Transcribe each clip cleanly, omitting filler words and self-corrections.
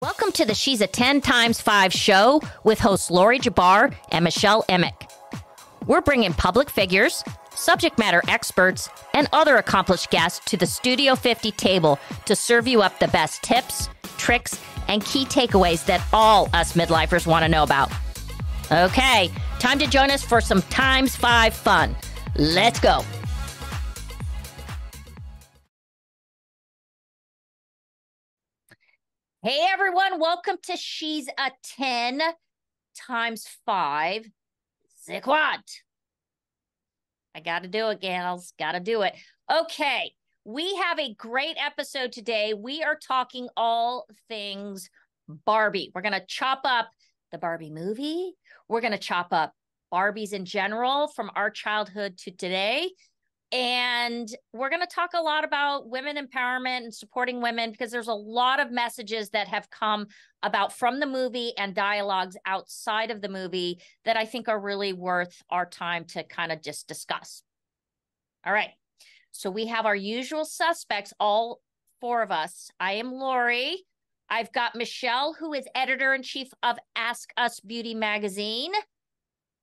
Welcome to the She's a 10 times 5 show with hosts Laurie Jabbar and Michelle Emick. We're bringing public figures, subject matter experts, and other accomplished guests to the Studio 50 table to serve you up the best tips, tricks, and key takeaways that all us midlifers want to know about. Okay, time to join us for some times 5 fun. Let's go. Hey everyone, welcome to She's a 10 times 5. C'est quoi? I gotta do it, gals. Gotta do it. Okay, we have a great episode today. We are talking all things Barbie. We're gonna chop up the Barbie movie. We're gonna chop up Barbies in general from our childhood to today. And we're going to talk a lot about women empowerment and supporting women because there's a lot of messages that have come about from the movie and dialogues outside of the movie that I think are really worth our time to kind of just discuss. All right. So we have our usual suspects, all 4 of us. I am Laurie. I've got Michelle, who is editor-in-chief of Ask Us Beauty magazine.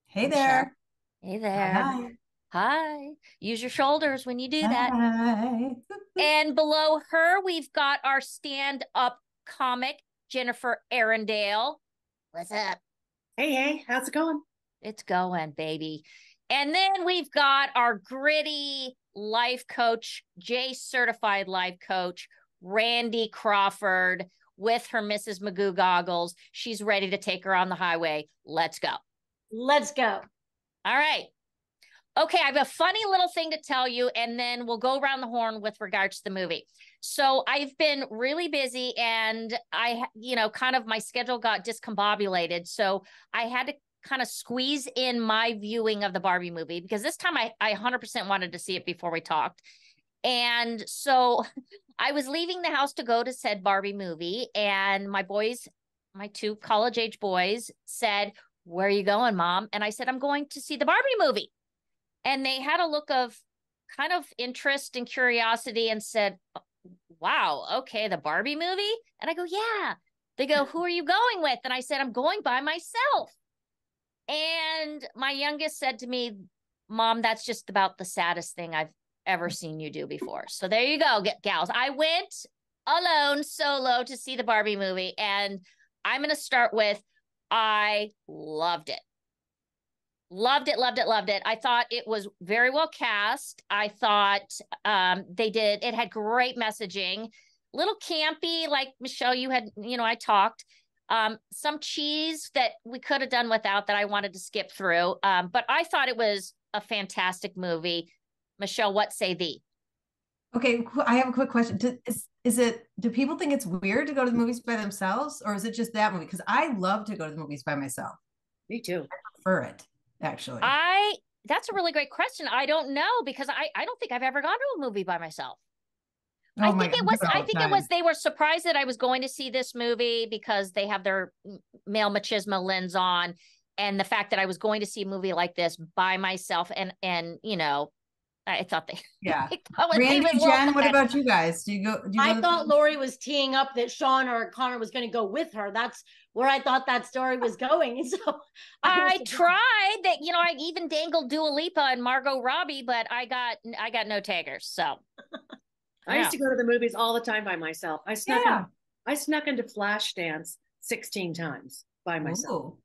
Hey there. Hey there. Hi. Hi. Use your shoulders when you do that. Hi. And below her, we've got our stand-up comic, Jennifer Arrundale. What's up? Hey, how's it going? It's going, baby. And then we've got our gritty life coach, J-certified life coach, Randi Crawford, with her Mrs. Magoo goggles. She's ready to take her on the highway. Let's go. Let's go. All right. Okay, I have a funny little thing to tell you, and then we'll go around the horn with regards to the movie. So I've been really busy, and kind of my schedule got discombobulated. So I had to kind of squeeze in my viewing of the Barbie movie because this time I 100% wanted to see it before we talked. And so I was leaving the house to go to said Barbie movie, and my boys, my 2 college-age boys, said, "Where are you going, Mom?" And I said, "I'm going to see the Barbie movie." And they had a look of kind of interest and curiosity and said, "Wow, okay, the Barbie movie?" And I go, "Yeah." They go, "Who are you going with?" And I said, "I'm going by myself." And my youngest said to me, "Mom, that's just about the saddest thing I've ever seen you do before." So there you go, gals. I went alone, solo, to see the Barbie movie. And I'm going to start with, I loved it. Loved it, loved it, loved it. I thought it was very well cast. I thought it had great messaging. Little campy, like Michelle, you had, I talked. Some cheese that we could have done without that I wanted to skip through. But I thought it was a fantastic movie. Michelle, what say thee? Okay, I have a quick question. Do people think it's weird to go to the movies by themselves, or is it just that movie? Because I love to go to the movies by myself. Me too. I prefer it, actually. That's a really great question. I don't know because I don't think I've ever gone to a movie by myself. Oh I think it was they were surprised that I was going to see this movie because they have their male machismo lens on, and the fact that I was going to see a movie like this by myself, and I thought they Randy, Jen, what about you guys? Do you go? I thought Laurie was teeing up that Sean or Connor was going to go with her. That's where I thought that story was going. So I tried that. I even dangled Dua Lipa and Margot Robbie, but I got no taggers. So I used to go to the movies all the time by myself. I snuck into Flashdance 16 times by myself. Ooh.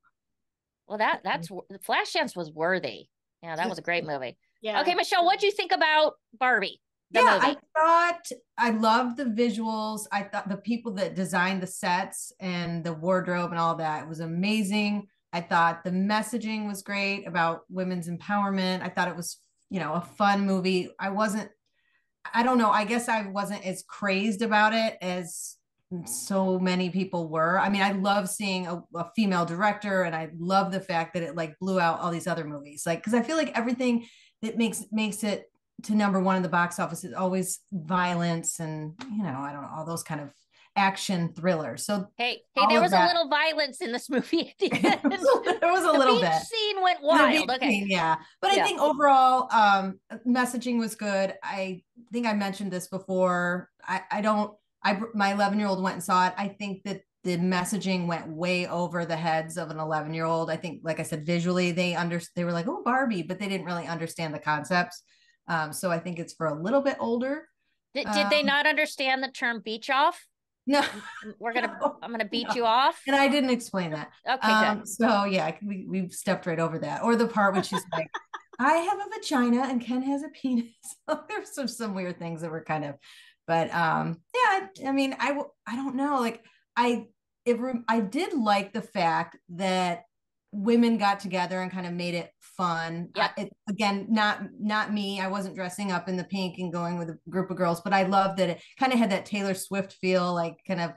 Well, that's Flashdance was worthy. Yeah, that was a great movie. Yeah. Okay, Michelle, what do you think about Barbie? Movie? I thought I loved the visuals. I thought the people that designed the sets and the wardrobe and all that, it was amazing. I thought the messaging was great about women's empowerment. I thought it was, a fun movie. I don't know. I guess I wasn't as crazed about it as so many people were. I mean, I love seeing a female director, and I love the fact that it like blew out all these other movies. Like, because I feel like everything that makes it to #1 in the box office is always violence and I don't know, all those kind of action thrillers. So hey, there was a little violence in this movie. There was a little bit. The scene went wild. Okay, scene, yeah, but I think overall, messaging was good. I think I mentioned this before. My 11-year-old went and saw it. I think that the messaging went way over the heads of an 11-year-old. I think, like I said, visually they were like, oh, Barbie, but they didn't really understand the concepts. So I think it's for a little bit older. Did they not understand the term beach off? No, I'm gonna beat you off. And I didn't explain that. Okay, good. So yeah, we stepped right over that. Or the part when she's like, I have a vagina and Ken has a penis. There's some weird things that were kind of, but yeah, I mean, I don't know. Like I did like the fact that women got together and kind of made it fun. Yeah. Again, not me. I wasn't dressing up in the pink and going with a group of girls, but I loved that it kind of had that Taylor Swift feel, like kind of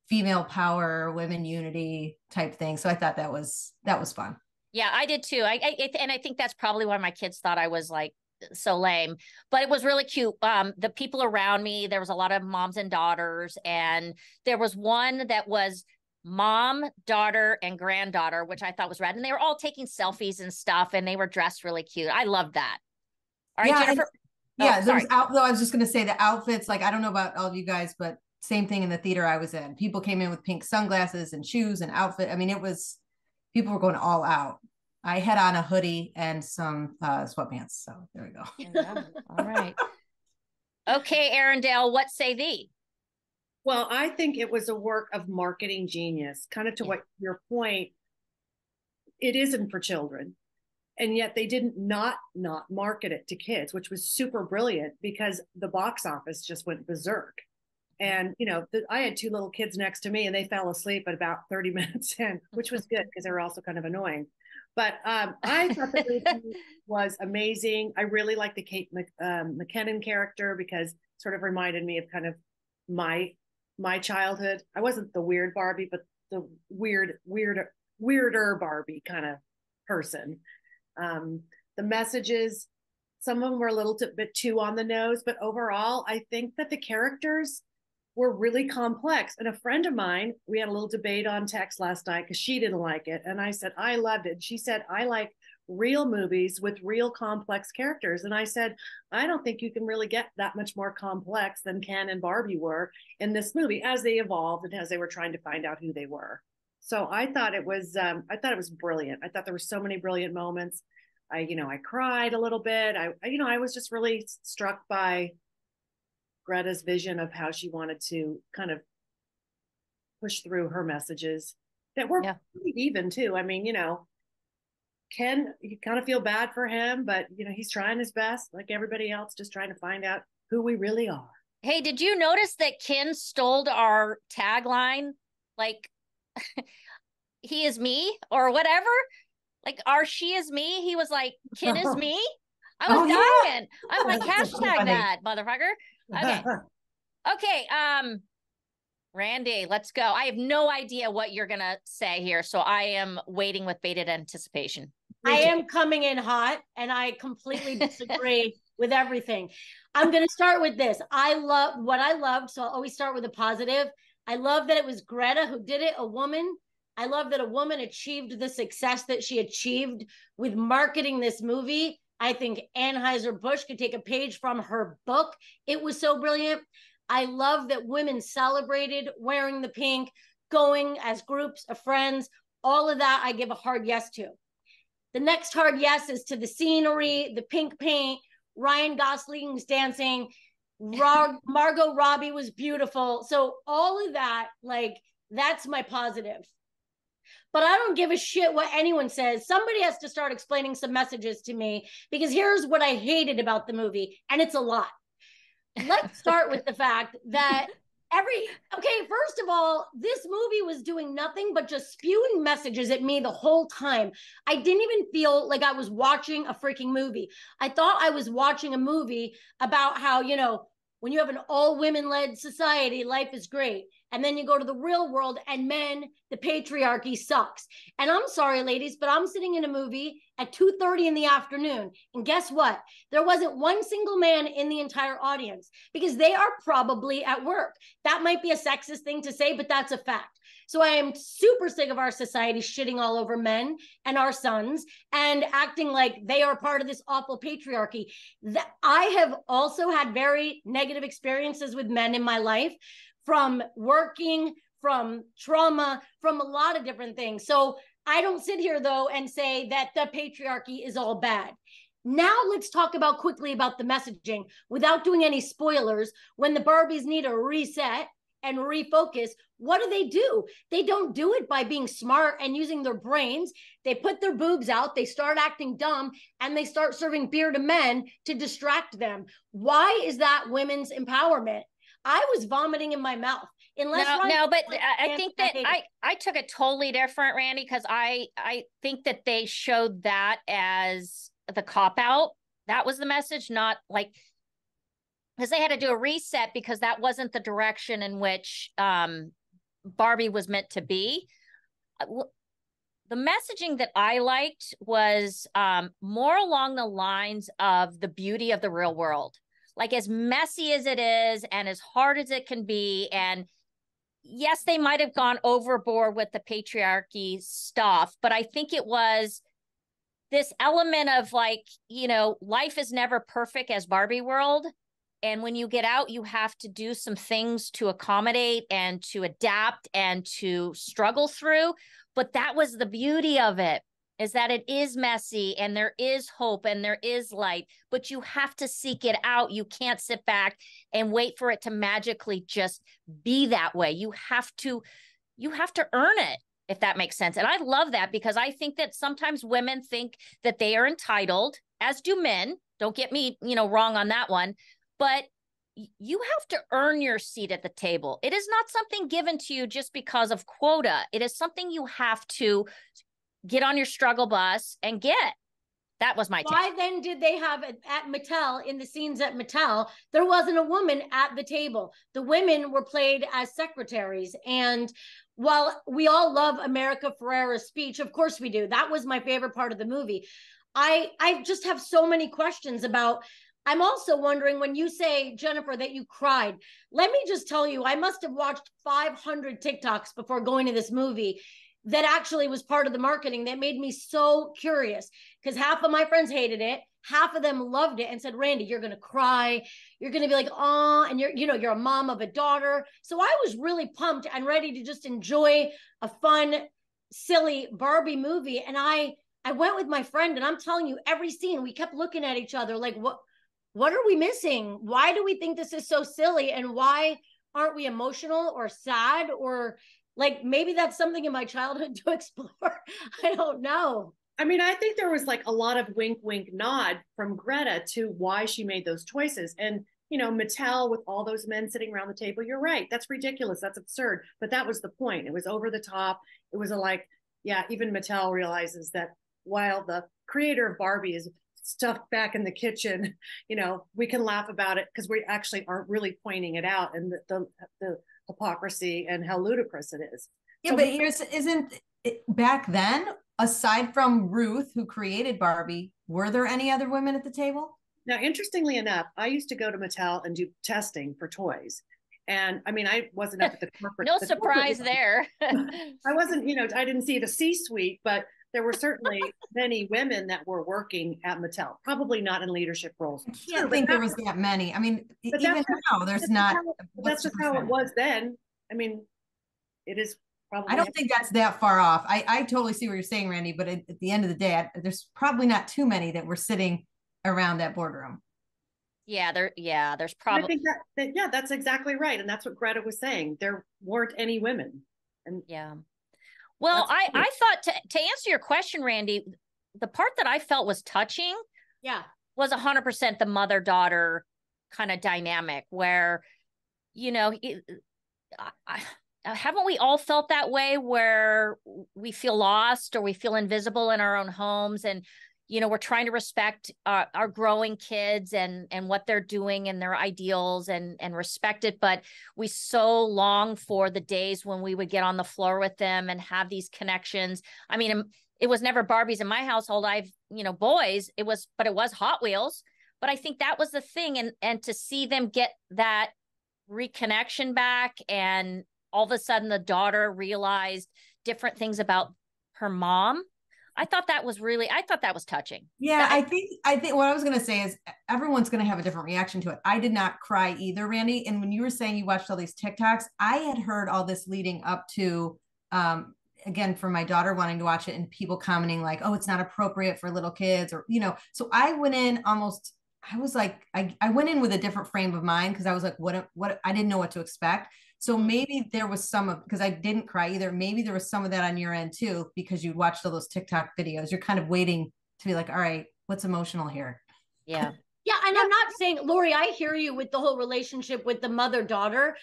female power, women unity type thing. So I thought that was fun. Yeah, I did too. And I think that's probably why my kids thought I was like so lame, but it was really cute. The people around me, there was a lot of moms and daughters, and there was one that was mom, daughter, and granddaughter, which I thought was rad. And they were all taking selfies and stuff, and they were dressed really cute. I love that. All right, yeah, Jennifer. I was just going to say the outfits, like, I don't know about all of you guys, but same thing in the theater I was in. People came in with pink sunglasses and shoes and outfit. I mean, people were going all out. I had on a hoodie and some sweatpants. So there we go. Yeah. All right. Okay, Arrundale, what say thee? Well, I think it was a work of marketing genius, kind of to what your point. It isn't for children. And yet they didn't not market it to kids, which was super brilliant because the box office just went berserk. And, I had two little kids next to me and they fell asleep at about 30 minutes in, which was good because they were also kind of annoying. But I thought the movie was amazing. I really liked the Kate McKinnon character because it sort of reminded me of kind of my childhood. I wasn't the weird Barbie, but the weirder Barbie kind of person. The messages, some of them were a little bit too on the nose, but overall, I think that the characters were really complex. And a friend of mine, we had a little debate on text last night because she didn't like it. And I said, I loved it. She said, I like real movies with real complex characters. And I said, I don't think you can really get that much more complex than Ken and Barbie were in this movie as they evolved and as they were trying to find out who they were. So I thought it was brilliant. I thought there were so many brilliant moments. I cried a little bit. I was just really struck by Greta's vision of how she wanted to kind of push through her messages that were pretty even too. I mean, Ken, you kind of feel bad for him, but he's trying his best, like everybody else, just trying to find out who we really are. Hey, did you notice that Ken stole our tagline? Like, he is me or whatever. Like, she is me. He was like, Ken is me. I was dying. I'm like, hashtag that, motherfucker. Okay. Randi, let's go. I have no idea what you're gonna say here, so I am waiting with bated anticipation. I am coming in hot, and I completely disagree with everything. I'm gonna start with this. I loved, so I'll always start with a positive. I love that it was Greta who did it, a woman. I love that a woman achieved the success that she achieved with marketing this movie. I think Anheuser-Busch could take a page from her book. It was so brilliant. I love that women celebrated wearing the pink, going as groups of friends. All of that I give a hard yes to. The next hard yes is to the scenery, the pink paint, Ryan Gosling's dancing, Margot Robbie was beautiful. So all of that, that's my positive. But I don't give a shit what anyone says. Somebody has to start explaining some messages to me, because here's what I hated about the movie, and it's a lot. Let's start with the fact that first of all, this movie was doing nothing but just spewing messages at me the whole time. I didn't even feel like I was watching a freaking movie. I thought I was watching a movie about how, when you have an all women led society, life is great. And then you go to the real world and the patriarchy sucks. And I'm sorry, ladies, but I'm sitting in a movie at 2:30 in the afternoon. And guess what? There wasn't one single man in the entire audience because they are probably at work. That might be a sexist thing to say, but that's a fact. So I am super sick of our society shitting all over men and our sons and acting like they are part of this awful patriarchy. I have also had very negative experiences with men in my life, from working, from trauma, from a lot of different things. So I don't sit here though and say that the patriarchy is all bad. Now let's talk about quickly about the messaging without doing any spoilers. When the Barbies need a reset and refocus, what do? They don't do it by being smart and using their brains. They put their boobs out, they start acting dumb, and they start serving beer to men to distract them. Why is that women's empowerment? I was vomiting in my mouth. No, but I think that I took it totally different, Randy, because I think that they showed that as the cop out. That was the message, not like, because they had to do a reset because that wasn't the direction in which Barbie was meant to be. The messaging that I liked was more along the lines of the beauty of the real world. Like, as messy as it is and as hard as it can be, and yes, they might have gone overboard with the patriarchy stuff, but I think it was this element of like, you know, life is never perfect as Barbie world. And when you get out, you have to do some things to accommodate and to adapt and to struggle through. But that was the beauty of it, is that it is messy and there is hope and there is light, but you have to seek it out. You can't sit back and wait for it to magically just be that way. You have to earn it, if that makes sense. And I love that, because I think that sometimes women think that they are entitled, as do men. Don't get me, wrong on that one, but you have to earn your seat at the table. It is not something given to you just because of quota. It is something you have to get on your struggle bus and get. That was my take. Why then did they have at Mattel, in the scenes at Mattel, there wasn't a woman at the table? The women were played as secretaries. And while we all love America Ferrera's speech, of course we do. That was my favorite part of the movie. I just have so many questions about. I'm also wondering, when you say, Jennifer, that you cried, let me just tell you, I must have watched 500 TikToks before going to this movie that actually was part of the marketing that made me so curious, because half of my friends hated it. Half of them loved it and said, Randy, you're going to cry. You're going to be like, oh, and you're a mom of a daughter. So I was really pumped and ready to just enjoy a fun, silly Barbie movie. And I went with my friend, and I'm telling you, every scene we kept looking at each other like, what are we missing? Why do we think this is so silly? And why aren't we emotional or sad? Or like, maybe that's something in my childhood to explore. I don't know. I mean, I think there was like a lot of wink, wink, nod from Greta to why she made those choices. And, Mattel with all those men sitting around the table, you're right. That's ridiculous. That's absurd. But that was the point. It was over the top. It was even Mattel realizes that while the creator of Barbie is stuffed back in the kitchen, we can laugh about it because we actually aren't really pointing it out, and the hypocrisy and how ludicrous it is. Yeah, but isn't it, back then, aside from Ruth, who created Barbie, were there any other women at the table? Now, interestingly enough, I used to go to Mattel and do testing for toys. And I mean, I wasn't up at the corporate. No surprise there. I wasn't, I didn't see the C-suite, but there were certainly many women that were working at Mattel, probably not in leadership roles. I can't think there was that many. I mean, even now, there's not. That's just how it was then. I mean, it is probably. I don't think that's that far off. I totally see what you're saying, Randy, but at the end of the day, there's probably not too many that were sitting around that boardroom. There's probably. I think that's exactly right. And that's what Greta was saying. There weren't any women. And yeah. Well, I thought to answer your question, Randy, the part that I felt was touching, was 100% the mother-daughter kind of dynamic where, haven't we all felt that way, where we feel lost or we feel invisible in our own homes, and we're trying to respect our growing kids and what they're doing and their ideals and respect it. But we so long for the days when we would get on the floor with them and have these connections. I mean, it was never Barbies in my household. Boys, but it was Hot Wheels. But I think that was the thing. And to see them get that reconnection back, and all of a sudden the daughter realized different things about her mom. I thought that was touching. Yeah, I think what I was gonna say is everyone's gonna have a different reaction to it. I did not cry either, Randy. And when you were saying you watched all these TikToks, I had heard all this leading up to again from my daughter wanting to watch it and people commenting like, oh, it's not appropriate for little kids, or so I went in almost, I was like, I went in with a different frame of mind because I was like, what I didn't know what to expect. So maybe there was some of, because I didn't cry either. Maybe there was some of that on your end too, because you watched all those TikTok videos. You're kind of waiting to be like, all right, what's emotional here? Yeah. Yeah. And I'm not saying, Laurie, I hear you with the whole relationship with the mother-daughter,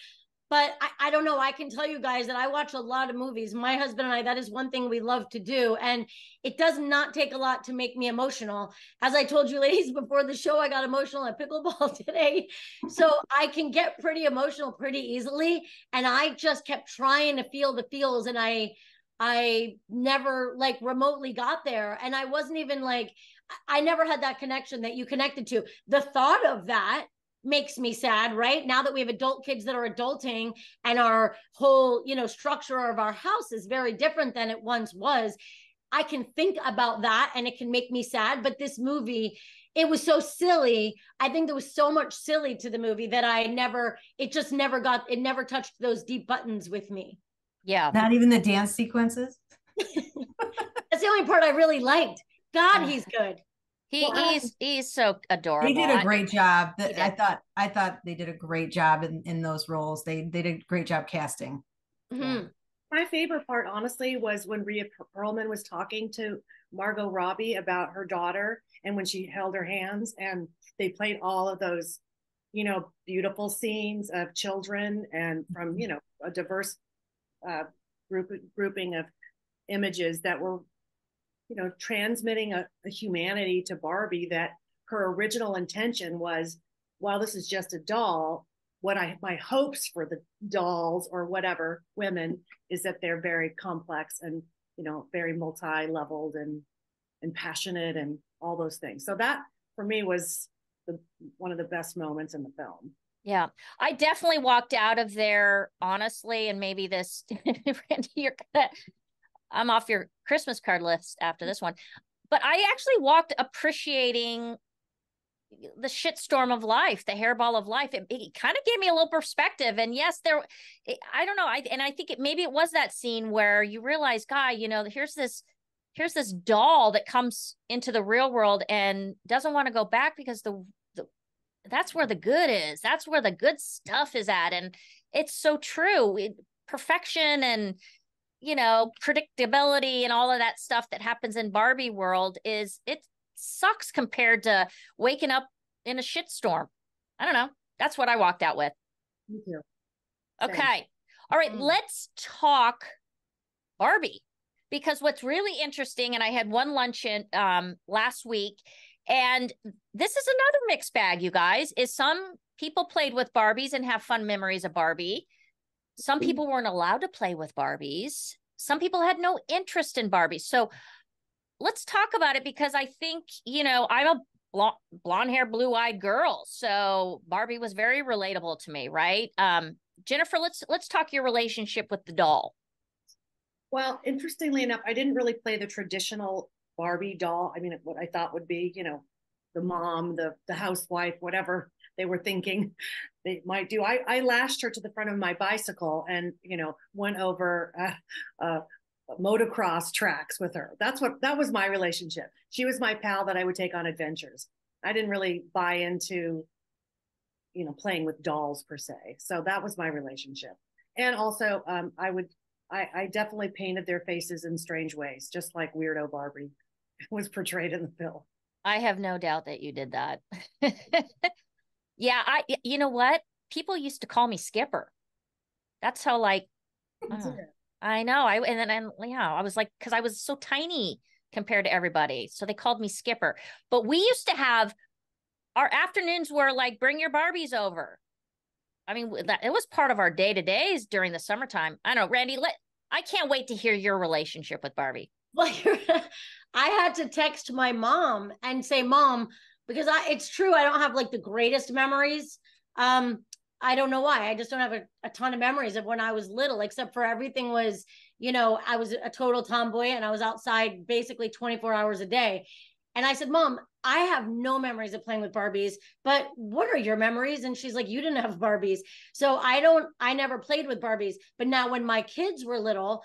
but I don't know. I can tell you guys that I watch a lot of movies. My husband and I, that is one thing we love to do. And it does not take a lot to make me emotional. As I told you ladies before the show, I got emotional at pickleball today. So I can get pretty emotional pretty easily. And I just kept trying to feel the feels. And I never like remotely got there. And I wasn't even like, I never had that connection that you connected to. The thought of that makes me sad, right? Now that we have adult kids that are adulting and our whole, structure of our house is very different than it once was. I can think about that and it can make me sad. But this movie, it was so silly. I think there was so much silly to the movie that it never touched those deep buttons with me. Yeah. Not even the dance sequences. That's the only part I really liked. God, he's good. He's so adorable. They did a great job. I thought they did a great job in those roles. They did a great job casting. Mm-hmm. Yeah. My favorite part, honestly, was when Rhea Perlman was talking to Margot Robbie about her daughter, and when she held her hands, and they played all of those, beautiful scenes of children and from a diverse grouping of images that were transmitting a humanity to Barbie, that her original intention was, while this is just a doll, my hopes for the dolls or whatever women is that they're very complex and, very multi-leveled and passionate and all those things. So that for me was one of the best moments in the film. Yeah, I definitely walked out of there, honestly, and maybe this, Randy, I'm off your Christmas card list after this one, but I actually walked appreciating the shitstorm of life, the hairball of life. It kind of gave me a little perspective. And yes, I don't know. I think maybe it was that scene where you realize, God, here's this doll that comes into the real world and doesn't want to go back because that's where the good is. That's where the good stuff is at. And it's so true. Perfection and predictability and all of that stuff that happens in Barbie world it sucks compared to waking up in a shitstorm. I don't know. That's what I walked out with. Me too. Okay. All right. Let's talk Barbie, because what's really interesting, and I had one luncheon last week, and this is another mixed bag, you guys, is some people played with Barbies and have fun memories of Barbie. Some people weren't allowed to play with Barbies. Some people had no interest in Barbies. So let's talk about it, because I think, I'm a blonde hair, blue eyed girl. So Barbie was very relatable to me. Right. Jennifer, let's talk your relationship with the doll. Well, interestingly enough, I didn't really play the traditional Barbie doll. I mean, what I thought would be, the mom, the housewife, whatever they were thinking they might do. I lashed her to the front of my bicycle and, went over motocross tracks with her. That was my relationship. She was my pal that I would take on adventures. I didn't really buy into, playing with dolls per se. So that was my relationship. And also, I definitely painted their faces in strange ways, just like Weirdo Barbie was portrayed in the film. I have no doubt that you did that. Yeah, you know what? People used to call me Skipper. That's how I know. I was like, because I was so tiny compared to everybody. So they called me Skipper. But we used to have, our afternoons were like, bring your Barbies over. I mean, it was part of our day-to-days during the summertime. I don't know, Randy, I can't wait to hear your relationship with Barbie. Well, I had to text my mom and say, Mom, because it's true, I don't have like the greatest memories. I don't know why. I just don't have a ton of memories of when I was little, except for everything was you know, I was a total tomboy and I was outside basically 24 hours a day. And I said, Mom, I have no memories of playing with Barbies, but what are your memories? And she's like, you didn't have Barbies. So I never played with Barbies. But now when my kids were little,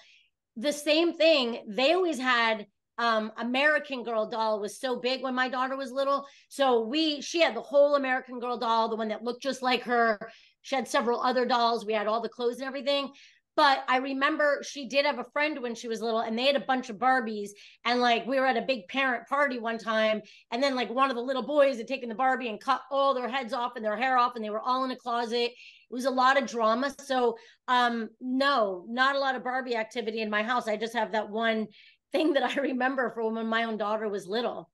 the same thing, they always had American Girl doll was so big when my daughter was little. So she had the whole American Girl doll, the one that looked just like her. She had several other dolls. We had all the clothes and everything. But I remember she did have a friend when she was little, and they had a bunch of Barbies. And like we were at a big parent party one time, and then like one of the little boys had taken the Barbie and cut all their heads off and their hair off, and they were all in a closet. It was a lot of drama. So no, not a lot of Barbie activity in my house. I just have that one thing that I remember from when my own daughter was little.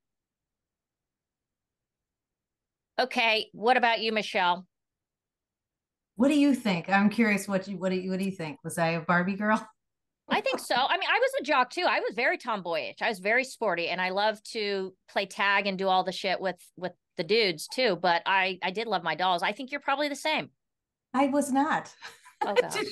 Okay, what about you, Michelle? What do you think? I'm curious. What do you think? Was I a Barbie girl? I think so. I mean, I was a jock too. I was very tomboyish. I was very sporty, and I loved to play tag and do all the shit with the dudes too. But I did love my dolls. I think you're probably the same. I was not. Oh gosh.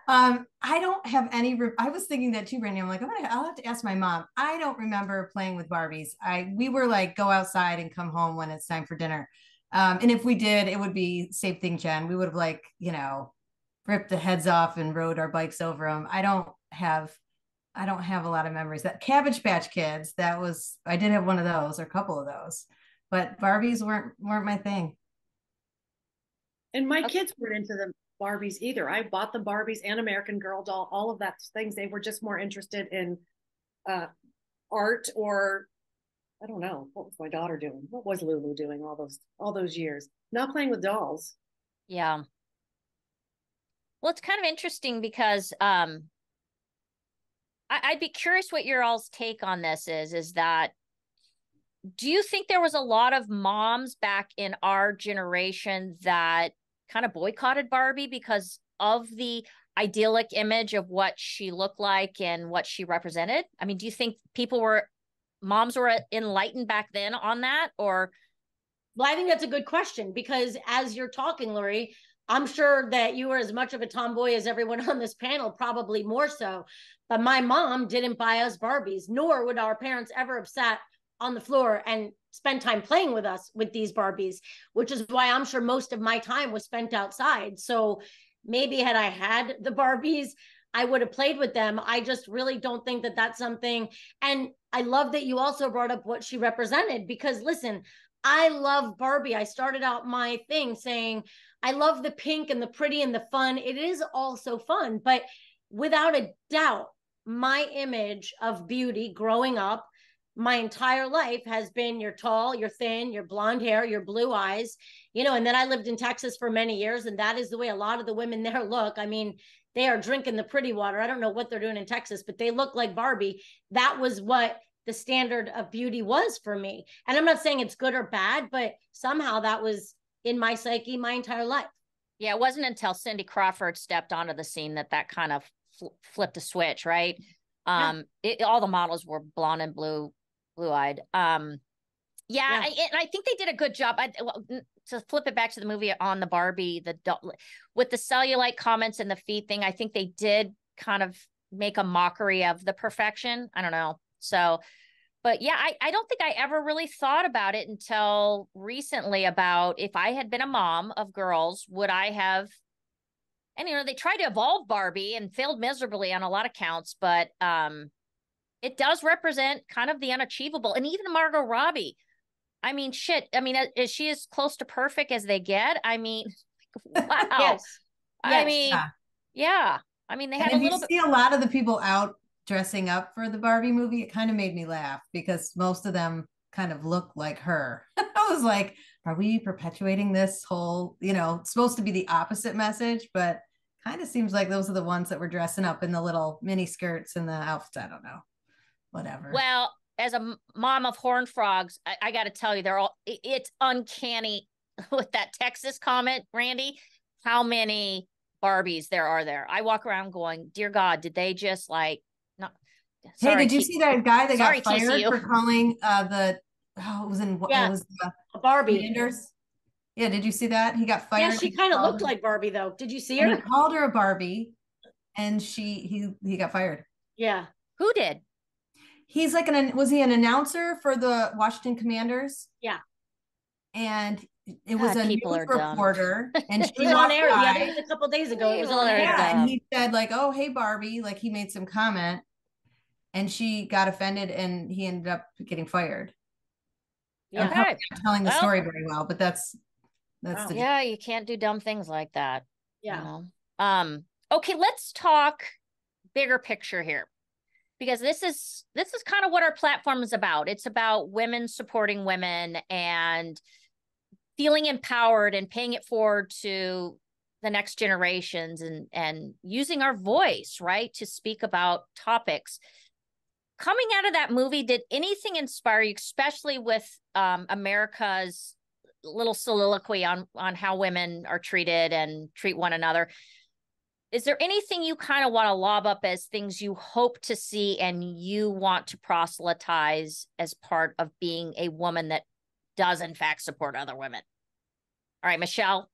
I don't have any. I was thinking that too, Brandy. I'm like, I'll have to ask my mom. I don't remember playing with Barbies. We were like, go outside and come home when it's time for dinner. And if we did, it would be same thing, Jen. We would have like, you know, ripped the heads off and rode our bikes over them. I don't have a lot of memories. That Cabbage Patch Kids, I did have one of those or a couple of those, but Barbies weren't my thing. And my kids weren't into the Barbies either. I bought the Barbies and American Girl doll, all of that things. They were just more interested in art, or I don't know, what was my daughter doing? What was Lulu doing all those years? Not playing with dolls. Yeah. Well, it's kind of interesting because I'd be curious what your all's take on this is that, do you think there was a lot of moms back in our generation that kind of boycotted Barbie because of the idyllic image of what she looked like and what she represented? I mean, do you think moms were enlightened back then on that, or? Well, I think that's a good question, because as you're talking, Laurie, I'm sure that you were as much of a tomboy as everyone on this panel, probably more so. But my mom didn't buy us Barbies, nor would our parents ever have sat on the floor and spend time playing with us with these Barbies, which is why I'm sure most of my time was spent outside. So maybe had I had the Barbies, I would have played with them. I just really don't think that that's something. And I love that you also brought up what she represented, because listen, I love Barbie. I started out my thing saying, I love the pink and the pretty and the fun. It is all so fun, but without a doubt, my image of beauty growing up my entire life has been you're tall, you're thin, you're blonde hair, your blue eyes, you know. And then I lived in Texas for many years, and that is the way a lot of the women there look. I mean, they are drinking the pretty water. I don't know what they're doing in Texas, but they look like Barbie. That was what the standard of beauty was for me. And I'm not saying it's good or bad, but somehow that was in my psyche my entire life. Yeah, it wasn't until Cindy Crawford stepped onto the scene that kind of flipped a switch, right? All the models were blonde and blue-eyed. And I think they did a good job. To flip it back to the movie on the Barbie, with the cellulite comments and the feet thing, I think they did kind of make a mockery of the perfection. I don't know. So, but yeah, I don't think I ever really thought about it until recently about if I had been a mom of girls, would I have, and you know, they tried to evolve Barbie and failed miserably on a lot of counts, but it does represent kind of the unachievable. And even Margot Robbie, I mean, shit. I mean, is she as close to perfect as they get? I mean, wow. Yes. I mean, yeah. I mean, they had a little bit. You see a lot of the people out dressing up for the Barbie movie. It kind of made me laugh because most of them kind of look like her. I was like, are we perpetuating this whole, you know, it's supposed to be the opposite message, but kind of seems like those are the ones that were dressing up in the little mini skirts and the outfits. I don't know. Whatever. Well, as a mom of horned frogs, I got to tell you, it's uncanny with that Texas comment, Randy, how many Barbies there are there. I walk around going, dear God, did they just like, not, sorry, hey, did you see that guy that got fired TCU. for calling it was a Barbie. Anders? Yeah, did you see that? He got fired. Yeah, she kind of looked like Barbie though. Did you see her? He called her a Barbie. and he got fired. Yeah. Who did? He's like was he an announcer for the Washington Commanders? Yeah. And it was a people news are dumb. reporter, and It she was on walked air by. a couple days ago. It was People on are air. Yeah, dumb. and he said like, "Oh, hey Barbie," like he made some comment, and she got offended, and he ended up getting fired. Yeah. I'm probably not telling the Well, story very well, but that's Wow. the Yeah, you can't do dumb things like that. Yeah. You know? Okay, let's talk bigger picture here. Because this is kind of what our platform is about. It's about women supporting women and feeling empowered and paying it forward to the next generations and using our voice, right, to speak about topics. Coming out of that movie, did anything inspire you, especially with America's little soliloquy on how women are treated and treat one another? Is there anything you kind of want to lob up as things you hope to see and you want to proselytize as part of being a woman that does in fact support other women? All right, Michelle,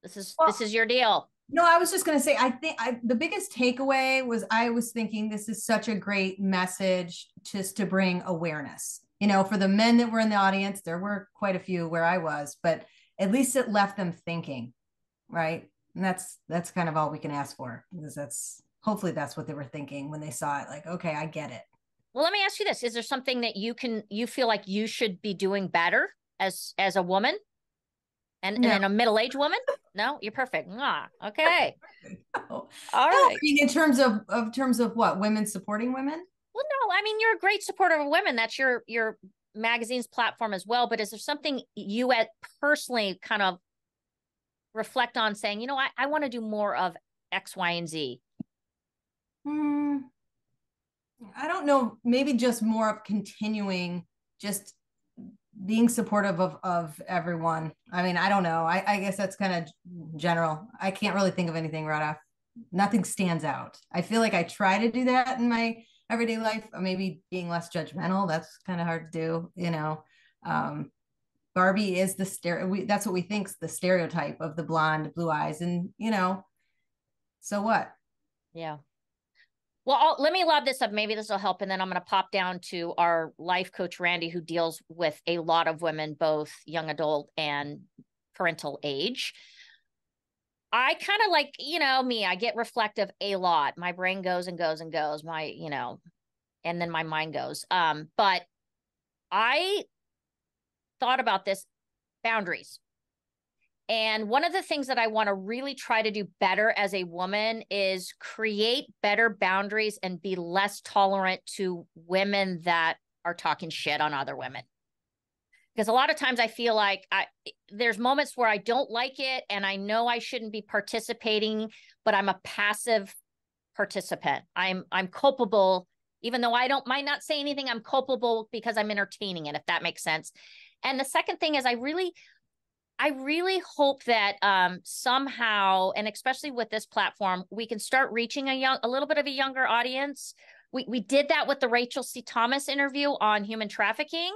this is your deal. No, I was just going to say, I think the biggest takeaway was I was thinking this is such a great message just to bring awareness, you know, for the men that were in the audience. There were quite a few where I was, but at least it left them thinking, right? And that's kind of all we can ask for, because hopefully that's what they were thinking when they saw it. Like, okay, I get it. Well, let me ask you this. Is there something that you feel like you should be doing better as a woman and a middle-aged woman? No, you're perfect. Okay. No. All right. I mean, in terms of what, women supporting women? Well, no, I mean, you're a great supporter of women. That's your magazine's platform as well. But is there something you personally kind of reflect on, saying, you know, I want to do more of X, Y, and Z? I don't know. Maybe just more of continuing, just being supportive of everyone. I mean, I don't know. I guess that's kind of general. I can't really think of anything right off. Nothing stands out. I feel like I try to do that in my everyday life. Maybe being less judgmental. That's kind of hard to do, you know. Barbie is that's what we think's the stereotype of the blonde, blue eyes, and you know, so what? Yeah. Well, let me lob this up. Maybe this will help, and then I'm going to pop down to our life coach Randi, who deals with a lot of women, both young adult and parental age. I kind of like, you know, me. I get reflective a lot. My brain goes and goes and goes. And then my mind goes. But I thought about this, boundaries. And one of the things that I want to really try to do better as a woman is create better boundaries and be less tolerant to women that are talking shit on other women. Because a lot of times I feel like there's moments where I don't like it and I know I shouldn't be participating, but I'm a passive participant. I'm culpable, even though might not say anything. I'm culpable because I'm entertaining it, if that makes sense. And the second thing is I really hope that somehow, and especially with this platform, we can start reaching a little bit of a younger audience. We did that with the Rachel C. Thomas interview on human trafficking.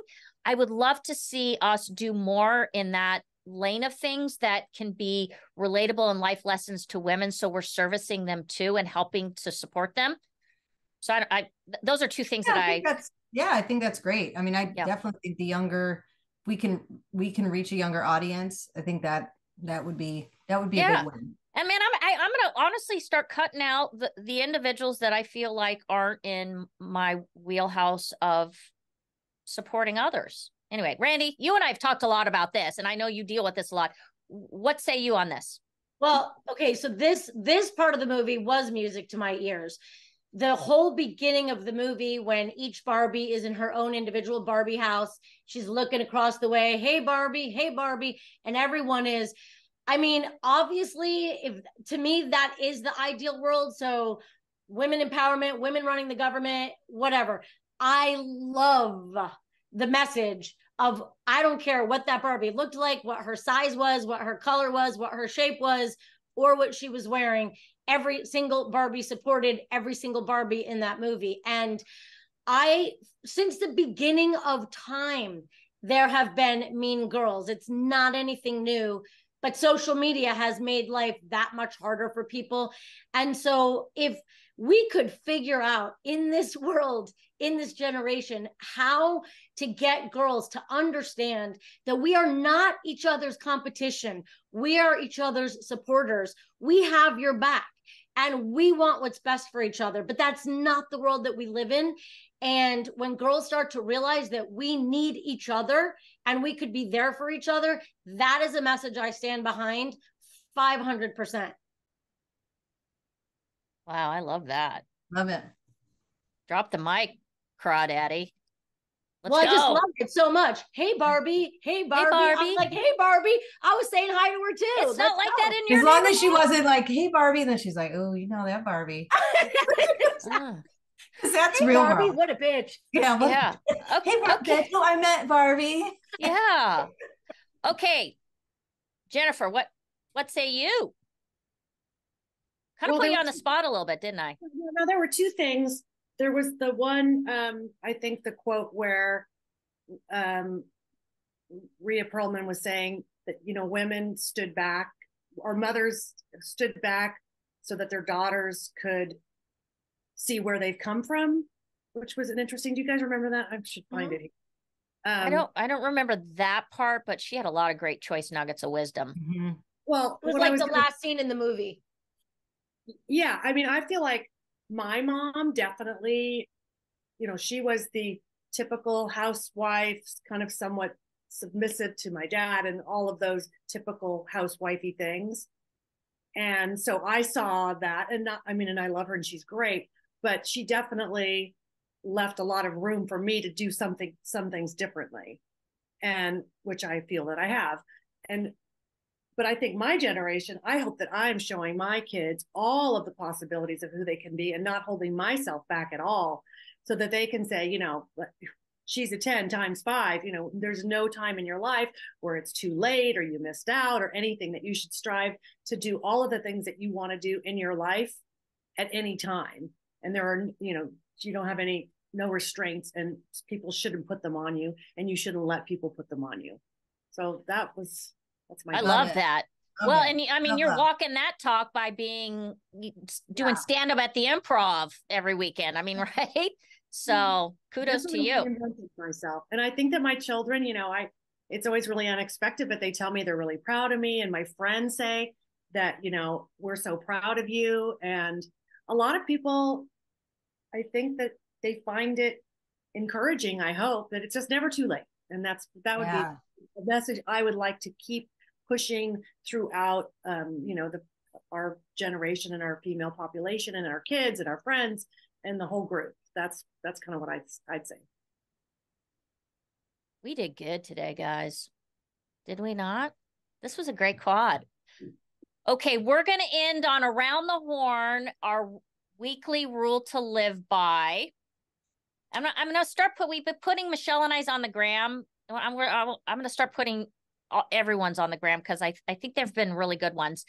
I would love to see us do more in that lane of things that can be relatable and life lessons to women, so we're servicing them too and helping to support them. So those are two things I think that's great. I mean, I definitely think the younger we can reach a younger audience. I think that would be a big win. And man, I'm gonna honestly start cutting out the individuals that I feel like aren't in my wheelhouse of supporting others. Anyway, Randi, you and I have talked a lot about this, and I know you deal with this a lot. What say you on this? Well, okay, so this part of the movie was music to my ears. The whole beginning of the movie, when each Barbie is in her own individual Barbie house, she's looking across the way, hey Barbie, and everyone is, I mean, obviously, to me, that is the ideal world. So women empowerment, women running the government, whatever. I love the message of, I don't care what that Barbie looked like, what her size was, what her color was, what her shape was, or what she was wearing. Every single Barbie supported every single Barbie in that movie. And since the beginning of time, there have been mean girls. It's not anything new. but social media has made life that much harder for people. And so if we could figure out in this world, in this generation, how to get girls to understand that we are not each other's competition, we are each other's supporters, we have your back, and we want what's best for each other. But that's not the world that we live in. And when girls start to realize that we need each other and we could be there for each other, that is a message I stand behind 500%. Wow, I love that. Love it. Drop the mic, Crawdaddy. Let's well, go. I just love it so much. Hey, Barbie. Hey, Barbie. Barbie. I'm like, hey, Barbie. I was saying hi to her too. It's not like that in your As long as she wasn't like, hey, Barbie, and then she's like, oh, you know that Barbie. That's hey, real Barbie, world. what a bitch. Yeah. Yeah. Okay, Barbie, that's how I met Barbie. Yeah. Okay. Jennifer, what say you? Kind of put you on the spot a little bit, didn't I? No, there were two things. There was the one, I think the quote where Rhea Perlman was saying that, you know, women stood back, or mothers stood back so that their daughters could see where they've come from, which was an interesting. Do you guys remember that? I should find it. I don't remember that part, but she had a lot of great choice nuggets of wisdom. Mm-hmm. Well, it was like the last scene in the movie. Yeah, I mean, I feel like my mom definitely, you know, she was the typical housewife, kind of somewhat submissive to my dad and all of those typical housewifey things. And so I saw that, and not, I mean, and I love her and she's great, but she definitely left a lot of room for me to do some things differently, and which I feel that I have. But I think my generation, I hope that I'm showing my kids all of the possibilities of who they can be and not holding myself back at all, so that they can say, you know, she's a 10 times 5, you know, there's no time in your life where it's too late or you missed out or anything, that you should strive to do all of the things that you want to do in your life at any time. And there are, you know, you don't have no restraints, and people shouldn't put them on you, and you shouldn't let people put them on you. So that's my. I love that. Well, and I mean, you're walking that talk by doing stand up at the Improv every weekend. I mean, right? So kudos to you. Myself, and I think that my children, you know, it's always really unexpected, but they tell me they're really proud of me, and my friends say that, you know, we're so proud of you, and a lot of people, I think that they find it encouraging. I hope that it's just never too late, and that would be a message I would like to keep pushing throughout, you know, our generation and our female population and our kids and our friends and the whole group. That's kind of what I'd say. We did good today, guys. Did we not? This was a great quad. Okay, we're going to end on Around the Horn, our weekly rule to live by. I'm going to start we've been putting Michelle and I's on the gram. I'm going to start putting everyone's on the gram, because I think there've been really good ones.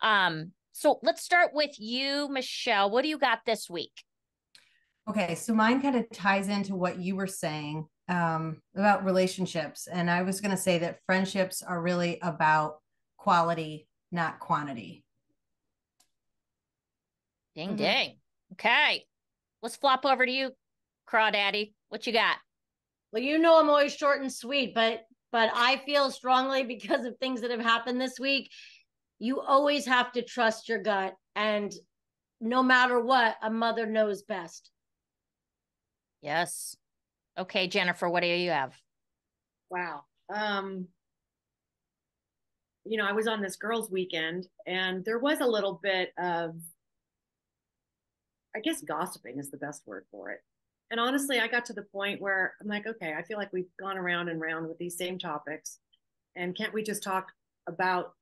So let's start with you, Michelle. What do you got this week? Okay, so mine kind of ties into what you were saying about relationships. And I was going to say that friendships are really about quality, not quantity. Ding, ding. Okay, let's flop over to you, Crawdaddy. What you got? Well, you know, I'm always short and sweet, but I feel strongly, because of things that have happened this week, you always have to trust your gut. And no matter what, a mother knows best. Yes. Okay, Jennifer, what do you have? Wow. You know, I was on this girls' weekend, and there was a little bit of, I guess, gossiping is the best word for it. And honestly, I got to the point where I'm like, okay, I feel like we've gone around and round with these same topics. And can't we just talk about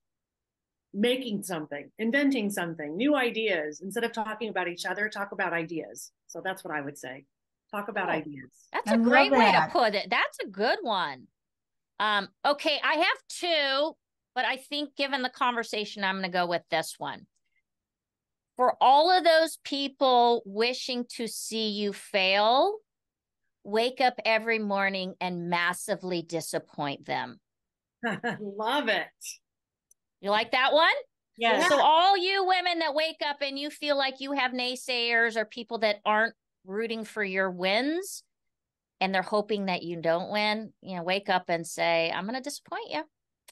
making something, inventing something, new ideas, instead of talking about each other, talk about ideas. So that's what I would say. Talk about ideas. That's a great way to put it. That's a good one. Okay, I have two, but I think given the conversation, I'm going to go with this one. For all of those people wishing to see you fail, wake up every morning and massively disappoint them. Love it. You like that one? Yeah. So all you women that wake up and you feel like you have naysayers or people that aren't rooting for your wins and they're hoping that you don't win, wake up and say, I'm going to disappoint you.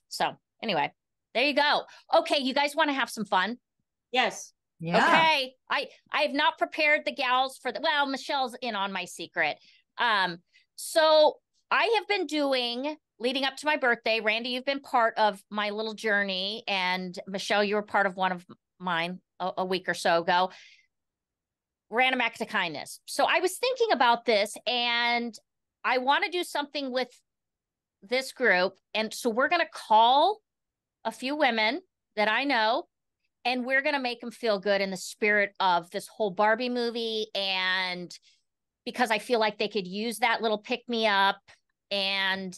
So anyway, there you go. Okay, you guys want to have some fun? Yes. Yeah. Okay. I have not prepared the gals for well, Michelle's in on my secret. So I have been doing leading up to my birthday. Randi, you've been part of my little journey, and Michelle, you were part of one of mine a week or so ago. Random act of kindness. So I was thinking about this, and I want to do something with this group. And so we're going to call a few women that I know, and we're going to make them feel good in the spirit of this whole Barbie movie. And because I feel like they could use that little pick me up and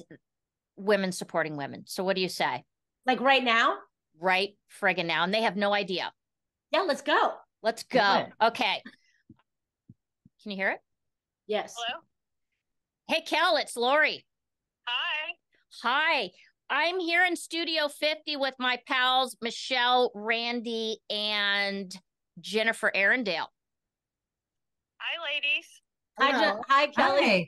women supporting women. So what do you say? Like right now? Right friggin' now. And they have no idea. Yeah, let's go. Let's go. Okay. Can you hear it? Yes. Hello? Hey, Kel, it's Laurie. Hi. Hi. I'm here in Studio 50 with my pals, Michelle, Randi, and Jennifer Arrundale. Hi, ladies. Hi, Kelly. Hi.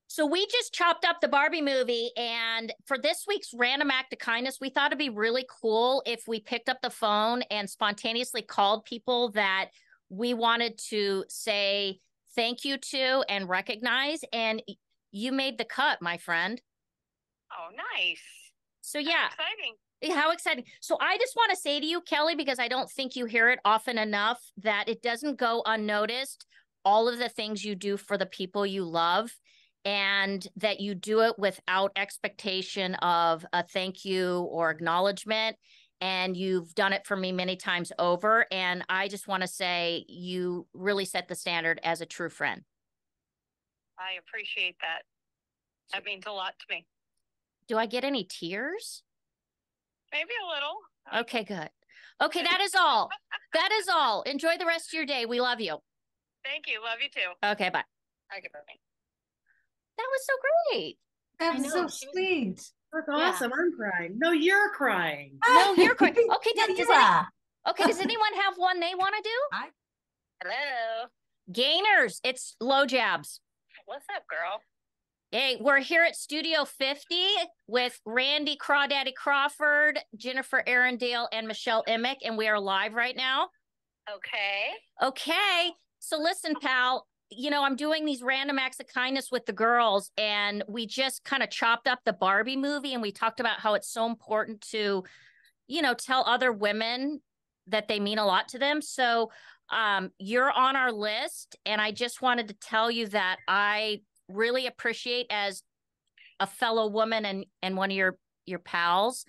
So we just chopped up the Barbie movie, and for this week's random act of kindness, we thought it'd be really cool if we picked up the phone and spontaneously called people that we wanted to say thank you to and recognize. And you made the cut, my friend. Oh, nice. So yeah. Exciting. How exciting. So I just want to say to you, Kelly, because I don't think you hear it often enough, that it doesn't go unnoticed, all of the things you do for the people you love, and that you do it without expectation of a thank you or acknowledgement. And you've done it for me many times over. And I just want to say you really set the standard as a true friend. I appreciate that. That means a lot to me. Do I get any tears? Maybe a little. Okay, good. Okay, that is all. That is all. Enjoy the rest of your day. We love you. Thank you. Love you too. Okay, bye. Okay, bye. That was so great. That was I so know, sweet. That's awesome. I'm crying. No, you're crying. No, you're correct. Okay, No, does you are. anyone have one they want to do? Hello. Gainers, it's low jabs. What's up, girl? Hey, we're here at Studio 50 with Randi Crawford, Jennifer Arrundale, and Michelle Emick, and we are live right now. Okay. Okay, so listen, pal, I'm doing these random acts of kindness with the girls, and we just kind of chopped up the Barbie movie, and we talked about how it's so important to, tell other women that they mean a lot to them. So you're on our list, and I just wanted to tell you that I really appreciate, as a fellow woman and one of your pals,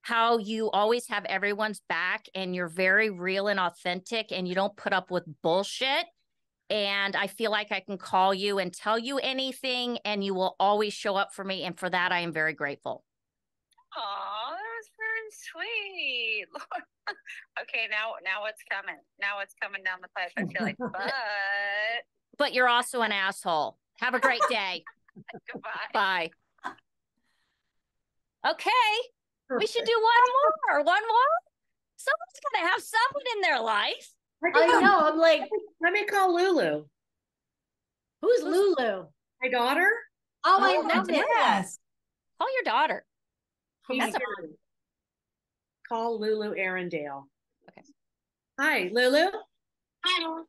how you always have everyone's back, and you're very real and authentic, and you don't put up with bullshit. And I feel like I can call you and tell you anything, and you will always show up for me. And for that, I am very grateful. Aw, that was very sweet. Okay, now what's coming? Now what's coming down the pipe? I feel like, But you're also an asshole. Have a great day. Goodbye. Bye. Okay. We should do one more. Someone's got to have someone in their life. I know. I'm like, Let me call Lulu. who's Lulu? My daughter? Oh, I know it. Yes. Call your daughter. That's Call Lulu Arrundale. Okay. Hi, Lulu. Hi.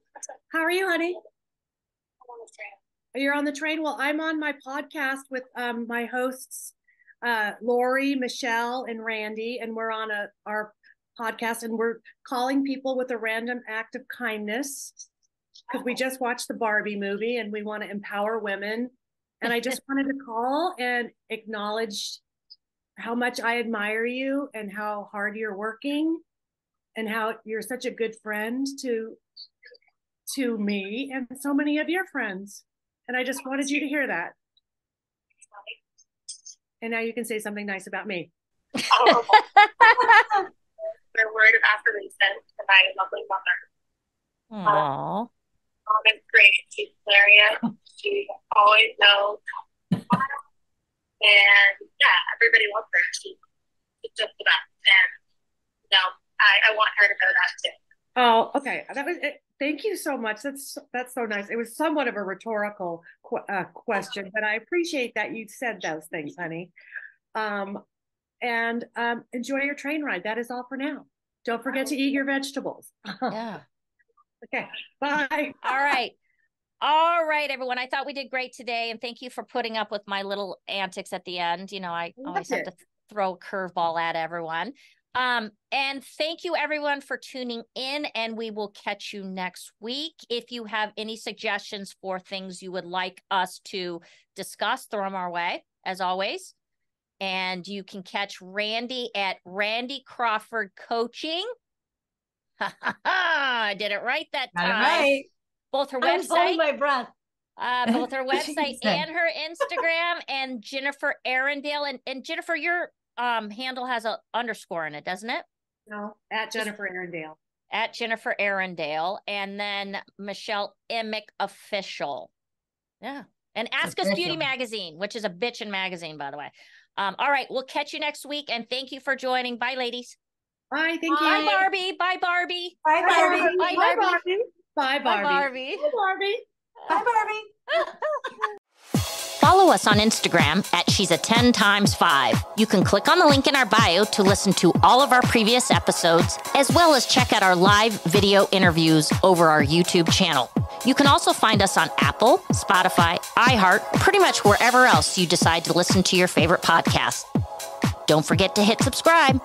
How are you, honey? I'm on the train. You're on the train? Well, I'm on my podcast with my hosts, Laurie, Michelle, and Randi, and we're on our podcast, and we're calling people with a random act of kindness because we just watched the Barbie movie and we want to empower women. And I just wanted to call and acknowledge how much I admire you and how hard you're working and how you're such a good friend to me and so many of your friends. And I just wanted you to hear that. And now you can say something nice about me. Oh. Their word of affirmation to my lovely mother. Aww. Mom is great. She's hilarious. She always knows. And yeah, everybody loves her. She's just the best. And I want her to know that too. Oh, okay. That was it. Thank you so much. That's so nice. It was somewhat of a rhetorical question, but I appreciate that you said those things, honey. And enjoy your train ride. That is all for now. Don't forget to eat your vegetables. Yeah. Okay. Bye. All right, everyone. I thought we did great today, and thank you for putting up with my little antics at the end. You know, I always have to throw a curveball at everyone. And thank you everyone for tuning in, and we will catch you next week. If you have any suggestions for things you would like us to discuss, throw them our way, as always. And you can catch Randi at Randi Crawford Coaching. I did it right that time. Right. Both her I'm holding website, my breath. both her website and her Instagram, and Jennifer Arrundale. And Jennifer, your handle has a underscore in it, doesn't it? No, at Jennifer Arrundale. At Jennifer Arrundale, and then Michelle Emick Official. Yeah. And Ask Us Beauty Magazine, which is a bitchin' magazine, by the way. All right, we'll catch you next week, and thank you for joining. Bye, ladies. Bye, thank you. Bye, Barbie. Bye, Barbie. Bye, Barbie. Bye, Barbie. Bye, Barbie. Bye, Barbie. Bye, Barbie. Bye, Barbie. Follow us on Instagram at She's a 10 times 5. You can click on the link in our bio to listen to all of our previous episodes, as well as check out our live video interviews over our YouTube channel. You can also find us on Apple, Spotify, iHeart, pretty much wherever else you decide to listen to your favorite podcast. Don't forget to hit subscribe.